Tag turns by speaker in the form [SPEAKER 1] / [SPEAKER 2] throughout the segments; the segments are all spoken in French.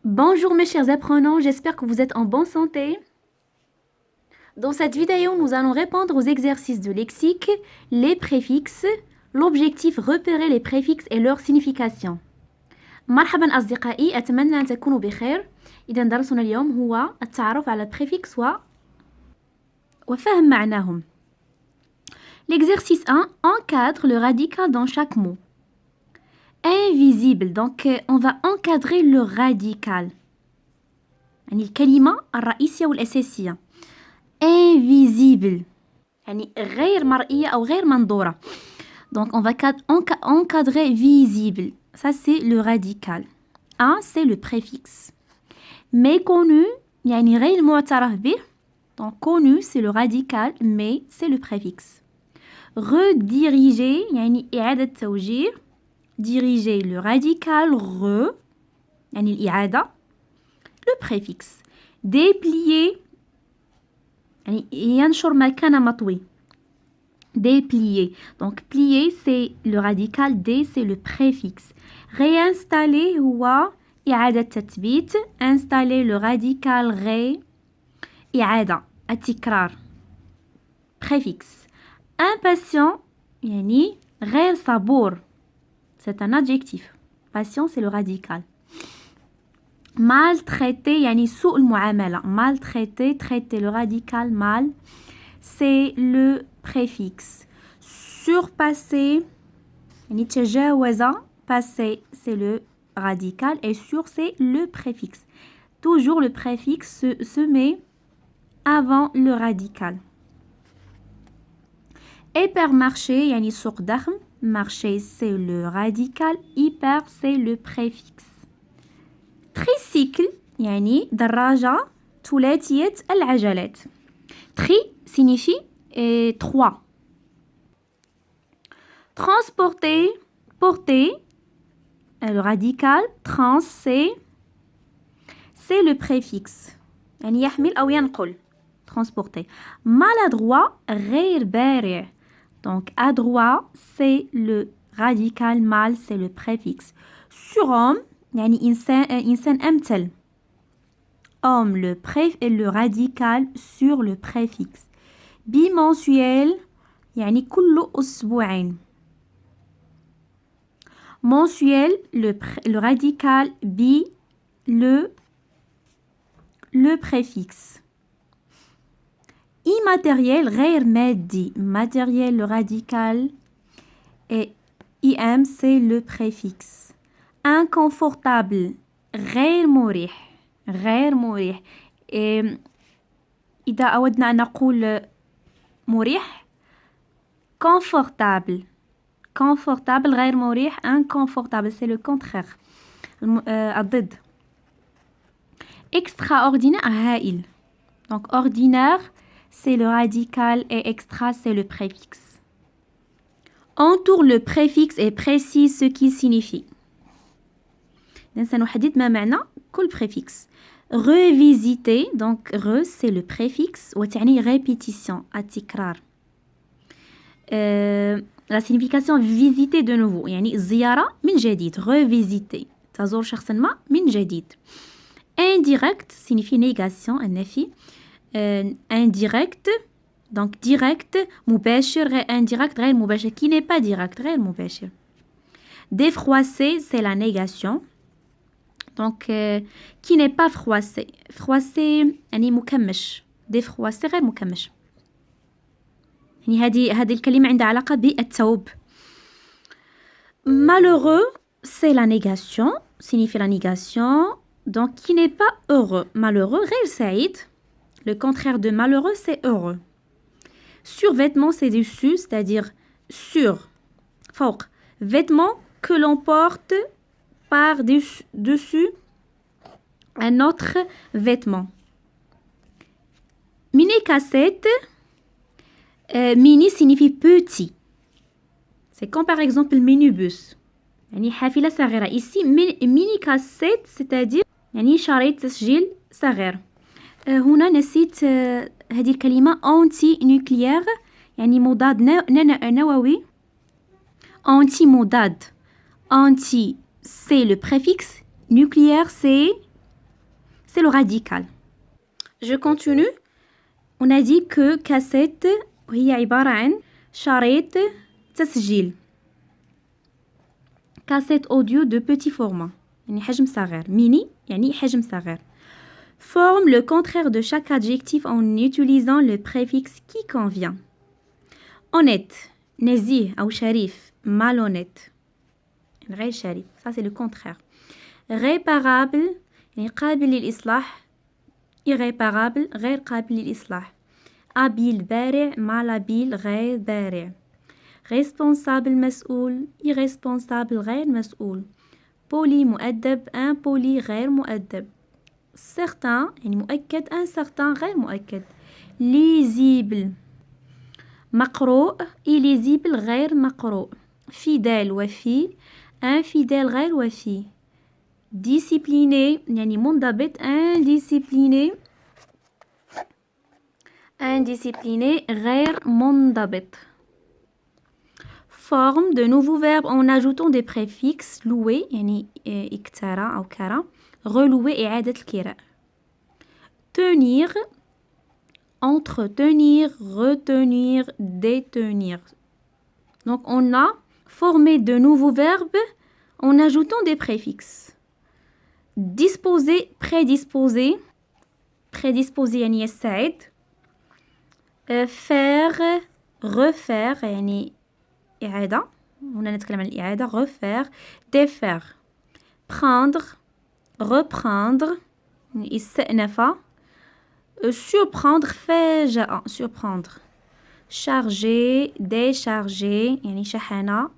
[SPEAKER 1] Bonjour mes chers apprenants, j'espère que vous êtes en bonne santé. Dans cette vidéo, nous allons répondre aux exercices de lexique, les préfixes, l'objectif repérer les préfixes et leur signification. مرحبا أصدقائي، أتمنى أن تكونوا بخير. إذا درسنا اليوم هو التعرف على البريفكس وفهم معناهم. L'exercice 1 encadre le radical dans chaque mot. Invisible, donc on va encadrer le radical. يعني الكلمة الرئيسية والأساسية. Invisible, يعني غير مرئية أو غير منظورة. Donc on va encadrer visible. Ça c'est le radical. Un c'est le préfixe. Méconnu, يعني غير معترف به. Donc connu c'est le radical, mais c'est le préfixe. Rediriger, يعني إعادة توجيه. Diriger le radical re, يعني الإعادة. Le préfixe. Déplier, يعني ينشر مكان مطوي. Déplier. Donc plier c'est le radical, D c'est le préfixe. Réinstaller هو إعادة تثبيت. Installer le radical ré, إعادة التكرار. Préfixe. Impatient يعني غير صبور. C'est un adjectif. Patient c'est le radical. Maltraité يعني سوء المعاملة. Maltraité, traiter le radical mal, c'est le préfixe. Surpasser يعني تجاوز, passer c'est le radical et sur c'est le préfixe. Toujours le préfixe se met avant le radical. Hypermarché يعني سوق ضخم. Marché c'est le radical, hyper c'est le préfixe. Tricycle يعني دراجة ثلاثية العجلات. Tri signifie 3. Transporter, porter, le radical, trans c'est le préfixe. يعني يحمل أو ينقل. Transporter. Maladroit, غير بارع. Donc adroit c'est le radical, mal c'est le préfixe. Surhomme يعني إنسان أمثل. Homme le radical sur le préfixe. Bimensuel يعني كل أسبوعين. Mensuel le radical bi le préfixe. Immatériel غير مادي. Matériel le radical et im c'est le préfixe. Inconfortable غير مريح. غير مريح. إذا أودنا أن نقول مريح confortable. Confortable غير مريح. Inconfortable c'est le contraire. الضد. Extraordinaire هائل. Donc ordinaire c'est le radical et extra c'est le préfixe. Entoure le préfixe et précise ce qu'il signifie. سنحدد ما معنى كل préfixe. Revisiter, donc re c'est le préfixe وتعني répétition, التكرار. La signification visiter de nouveau يعني الزيارة من جديد. Revisiter تزور شخصا ما من جديد. Indirect signifie négation, النفي. Indirect donc direct مباشر غير indirect غير مباشر qui n'est pas direct غير مباشر. Défroisser c'est la négation. Donc qui n'est pas froissé. Froissé يعني مكمش. Défroissé غير مكمش. يعني هذه الكلمة عندها علاقة بالثوب. Malheureux c'est la négation, signifie la négation. Donc qui n'est pas heureux. Malheureux غير سعيد. Le contraire de malheureux c'est heureux. Survêtement c'est dessus, c'est-à-dire sur. فوق. Vêtement que l'on porte par-dessus un autre vêtement. Mini cassette. Mini signifie petit. C'est comme par exemple le minibus. يعني حافلة صغيرة. Ici mini cassette c'est-à-dire يعني شريط تسجيل صغير. هنا نسيت هذه الكلمة anti nucléaire يعني مضاد نووي. Anti-modade. Anti c'est le préfixe. Nucléaire c'est c'est le radical. Je continue. On a dit que cassette هي عبارة عن شريط تسجيل. Cassette audio de petit format. يعني حجم صغير. Mini يعني حجم صغير. Forme le contraire de chaque adjectif en utilisant le préfixe qui convient. Honnête, نزيه أو شريف, malhonnête. غير شريف. Ça c'est le contraire. Réparable يعني قابل للإصلاح. Irréparable غير قابل للإصلاح. Habile بارع, malhabile غير بارع. Responsable مسؤول, irresponsable غير مسؤول. Poli مؤدب, impoli غير مؤدب. Certain يعني مؤكد, incertain غير مؤكد. Lisible مقروء, illisible غير مقروء. Fidèle وفي, infidèle غير وفي. Discipliné يعني منضبط, indiscipliné غير منضبط. Forme de nouveaux verbes en ajoutant des préfixes. louer يعني اكترى أو كرى. relouer إعادة الكراء. tenir, entretenir, retenir, détenir. Donc on a formé de nouveaux verbes en ajoutant des préfixes. disposer, prédisposer. prédisposer يعني يستعد. faire, refaire يعني إعادة. هنا نتكلم عن الإعادة. refaire, défaire. prendre, reprendre يعني استأنف. surprendre, فاجأة. surprendre. charger, décharger يعني شحنة.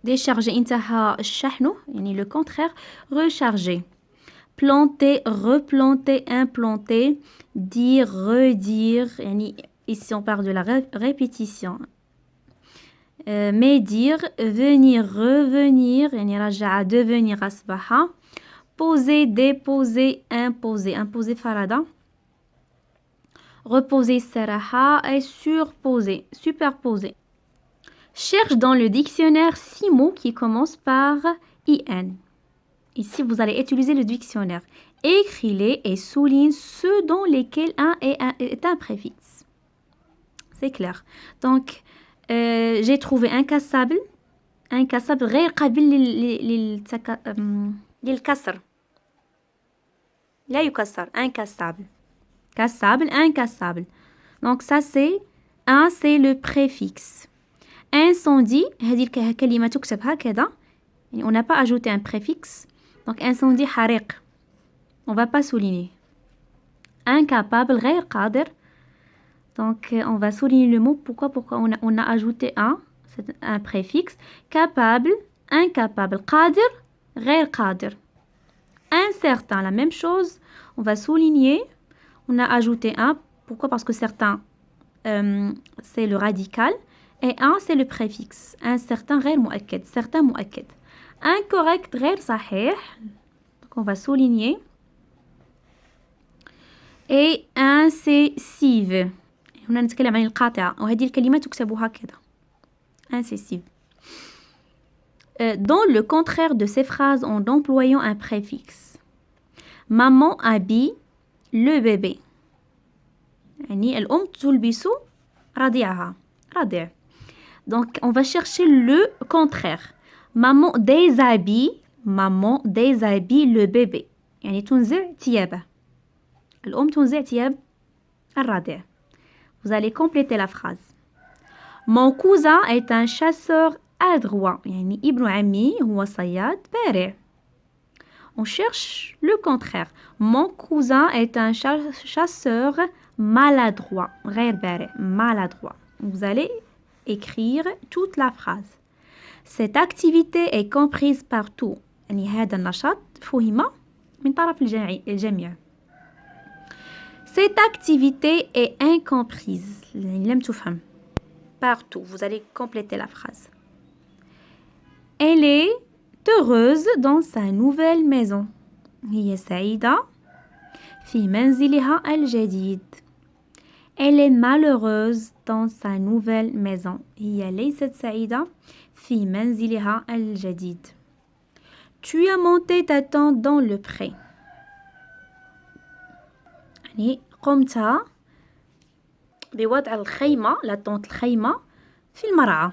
[SPEAKER 1] décharger انتهى الشحن يعني le contraire. recharger. planter, replanter, implanter. dire, redire يعني ici on parle de la répétition. médire, venir, revenir يعني رجع, devenir أصبح. poser, déposer, imposer. imposer فرض. reposer استراحة. et surposer, superposer. Cherche dans le dictionnaire 6 mots qui commencent par IN. Ici, vous allez utiliser le dictionnaire. Écris-les et souligne ceux dans lesquels un est un préfixe. C'est clair. Donc, j'ai trouvé incassable. incassable غير قابل للكسر. لا يكسر. incassable. cassable, incassable. Donc, ça c'est le préfixe. incendie, هذه الكلمة تكتب هكذا. يعني on n'a pas ajouté un préfixe. Donc incendie حريق. On va pas souligner. incapable غير قادر. Donc on va souligner le mot. Pourquoi on a ajouté un préfixe. capable, incapable. قادر غير قادر. incertain, la même chose. On va souligner. On a ajouté un. Pourquoi? Parce que certain, c'est le radical. Et c'est le préfixe. incertain غير مؤكد. certain مؤكد. incorrect غير صحيح. Donc on va souligner. et incessive. هنا نتكلم عن القاطعة. وهذه الكلمة تكتب هكذا. incessive. Dans le contraire de ces phrases en employant un préfixe. maman habille le bébé. يعني الأم تلبس رضيعها. رضيع. Donc on va chercher le contraire. maman déshabille le bébé. يعني تنزع ثيابه. الأم تنزع ثياب الرضيع. Vous allez compléter la phrase. Mon cousin est un chasseur adroit. يعني ابن عمي هو صياد بارع. On cherche le contraire. Mon cousin est un chasseur maladroit. غير بارع. maladroit. Vous allez écrire toute la phrase. Cette activité est comprise partout. يعني هذا النشاط فهم من طرف الجميع. Cette activité est incomprise. يعني لم تفهم. Partout. Vous allez compléter la phrase. Elle est heureuse dans sa nouvelle maison. هي سعيدة في منزلها الجديد. Elle est malheureuse dans sa nouvelle maison. هي ليست سعيدة في منزلها الجديد. Tu as monté ta tente dans le pré. يعني قمت بوضع الخيمة la tente الخيمة في المرعى.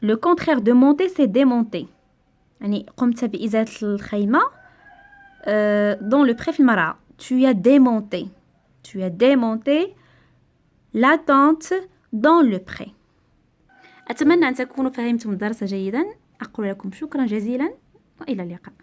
[SPEAKER 1] Le contraire de monter c'est démonter. يعني قمت بإزالة الخيمة dans le pré في المرعى. Tu as démonté. Tu as démonté la tente dans le pré. أتمنى أن تكونوا فهمتم الدرس جيدا. أقول لكم شكرا جزيلا وإلى اللقاء.